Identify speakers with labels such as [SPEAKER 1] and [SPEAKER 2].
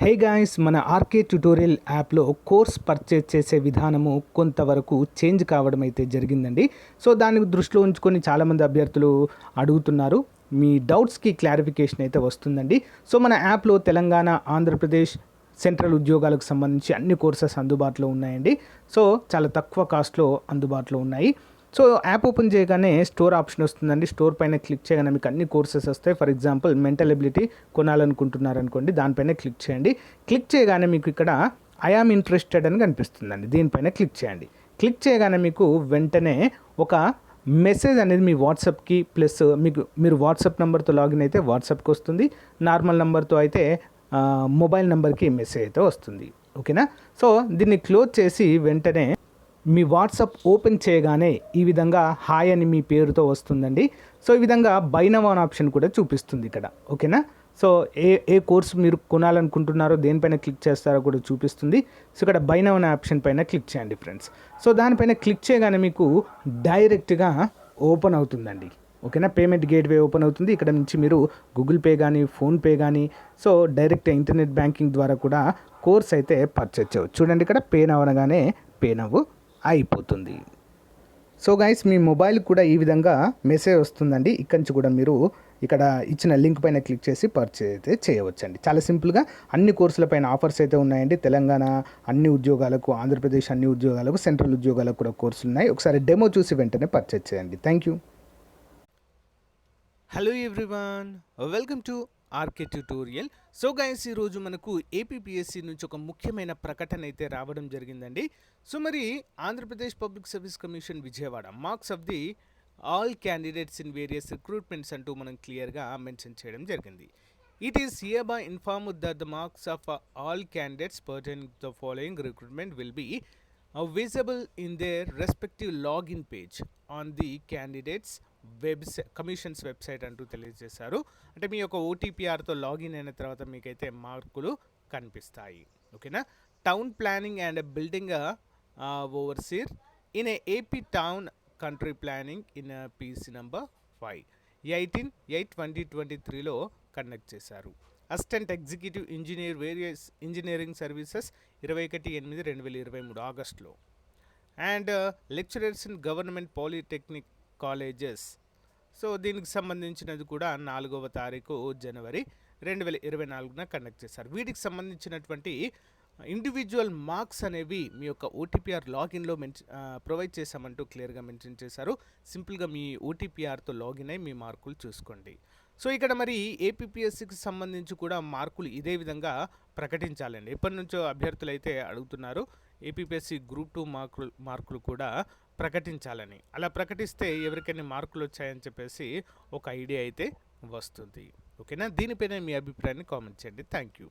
[SPEAKER 1] Hey guys, మన RK tutorial యాప్లో course purchase చేసే విధానము కొంతవరకు చేంజ్ కావడం అయితే జరిగిందండి. సో దాన్ని దృష్టిలో ఉంచుకొని చాలామంది అభ్యర్థులు అడుగుతున్నారు. మీ డౌట్స్కి క్లారిఫికేషన్ అయితే వస్తుందండి. సో మన యాప్లో తెలంగాణ, ఆంధ్రప్రదేశ్ సెంట్రల్ ఉద్యోగాలకు సంబంధించి అన్ని కోర్సెస్ అందుబాటులో ఉన్నాయండి. సో చాలా తక్కువ కాస్ట్లో అందుబాటులో ఉన్నాయి. సో యాప్ ఓపెన్ చేయగానే స్టోర్ ఆప్షన్ వస్తుందండి. స్టోర్ పైన క్లిక్ చేయగానే మీకు అన్ని కోర్సెస్ వస్తాయి. ఫర్ ఎగ్జాంపుల్ మెంటల్ ఎబిలిటీ కొనాలనుకుంటున్నారనుకోండి, దానిపైన క్లిక్ చేయండి. క్లిక్ చేయగానే మీకు ఇక్కడ ఐ ఆమ్ ఇంట్రెస్టెడ్ అని కనిపిస్తుందండి. దీనిపైన క్లిక్ చేయండి. క్లిక్ చేయగానే మీకు వెంటనే ఒక మెసేజ్ అనేది మీ వాట్సాప్కి ప్లస్ మీరు వాట్సాప్ నెంబర్తో లాగిన్ అయితే వాట్సాప్కి వస్తుంది. నార్మల్ నెంబర్తో అయితే మొబైల్ నెంబర్కి మెసేజ్ అయితే వస్తుంది. ఓకేనా? సో దీన్ని క్లోజ్ చేసి వెంటనే మీ వాట్సాప్ ఓపెన్ చేయగానే ఈ విధంగా హాయ్ అని మీ పేరుతో వస్తుందండి. సో ఈ విధంగా బై నౌ అనే ఆప్షన్ కూడా చూపిస్తుంది ఇక్కడ. ఓకేనా? సో ఏ కోర్స్ మీరు కొనాలనుకుంటున్నారో దేనిపైన క్లిక్ చేస్తారో కూడా చూపిస్తుంది. సో ఇక్కడ బై నౌ అనే ఆప్షన్ పైన క్లిక్ చేయండి ఫ్రెండ్స్. సో దానిపైన క్లిక్ చేయగానే మీకు డైరెక్ట్గా ఓపెన్ అవుతుందండి. ఓకేనా? పేమెంట్ గేట్వే ఓపెన్ అవుతుంది. ఇక్కడ నుంచి మీరు గూగుల్ పే కానీ, ఫోన్పే కానీ, సో డైరెక్ట్ ఇంటర్నెట్ బ్యాంకింగ్ ద్వారా కూడా కోర్స్ అయితే పర్చేజ్ చేయవచ్చు. చూడండి, ఇక్కడ పే నౌ అనగానే పే నౌ అయిపోతుంది. సో గైస్, మీ మొబైల్ కూడా ఈ విధంగా మెసేజ్ వస్తుందండి. ఇక్కడి నుంచి కూడా మీరు ఇక్కడ ఇచ్చిన లింక్ పైన క్లిక్ చేసి పర్చేజ్ అయితే చేయవచ్చండి. చాలా సింపుల్గా అన్ని కోర్సుల పైన ఆఫర్స్ అయితే ఉన్నాయండి. తెలంగాణ అన్ని ఉద్యోగాలకు, ఆంధ్రప్రదేశ్ అన్ని ఉద్యోగాలకు, సెంట్రల్ ఉద్యోగాలకు కూడా కోర్సులు ఉన్నాయి. ఒకసారి డెమో చూసి వెంటనే పర్చేజ్ చేయండి. Thank you.
[SPEAKER 2] Hello everyone, welcome to RK tutorial. So guys, ఈరోజు మనకు ఏపీపీఎస్సీ నుంచి ఒక ముఖ్యమైన ప్రకటన అయితే రావడం జరిగిందండి. సో మరి Andhra Pradesh public service commission Vijayawada marks of the all candidates in various recruitments అంటూ మనం క్లియర్గా మెన్షన్ చేయడం జరిగింది. It is hereby informed that the marks of all candidates pertaining to the following recruitment will be visible in their respective login page on the candidates commission's website అంటూ తెలియజేశారు. అంటే మీ యొక్క ఓటీపీఆర్తో login అయిన తర్వాత మీకైతే మార్కులు కనిపిస్తాయి. ఓకేనా? Town planning and building overseer in AP town country planning in PC number 5 18/8/2023లో కండక్ట్ చేశారు. Assistant executive engineer various engineering services 21/8/2023 ఆగస్టులో. And lecturers in government polytechnic colleges, so దీనికి సంబంధించినది కూడా 4వ తారీఖు జనవరి 2024న కండక్ట్ చేశారు. వీటికి సంబంధించినటువంటి ఇండివిజువల్ మార్క్స్ అనేవి మీ యొక్క ఓటీపీఆర్ లాగిన్లో ప్రొవైడ్ చేశామంటూ క్లియర్గా మెన్షన్ చేశారు. సింపుల్గా మీ ఓటీపీఆర్తో లాగిన్ అయి మీ మార్కులు చూసుకోండి. సో ఇక్కడ మరి ఏపీపీఎస్సీకి సంబంధించి కూడా మార్కులు ఇదే విధంగా ప్రకటించాలండి. ఎప్పటి నుంచో అభ్యర్థులు అయితే అడుగుతున్నారు ఏపీపీఎస్సీ గ్రూప్ 2 మార్కులు కూడా ప్రకటించాలని. అలా ప్రకటిస్తే ఎవరికైనా మార్కులు వచ్చాయని చెప్పేసి ఒక ఐడియా అయితే వస్తుంది. ఓకేనా? దీనిపైన మీ అభిప్రాయాన్ని కామెంట్ చేయండి. Thank you.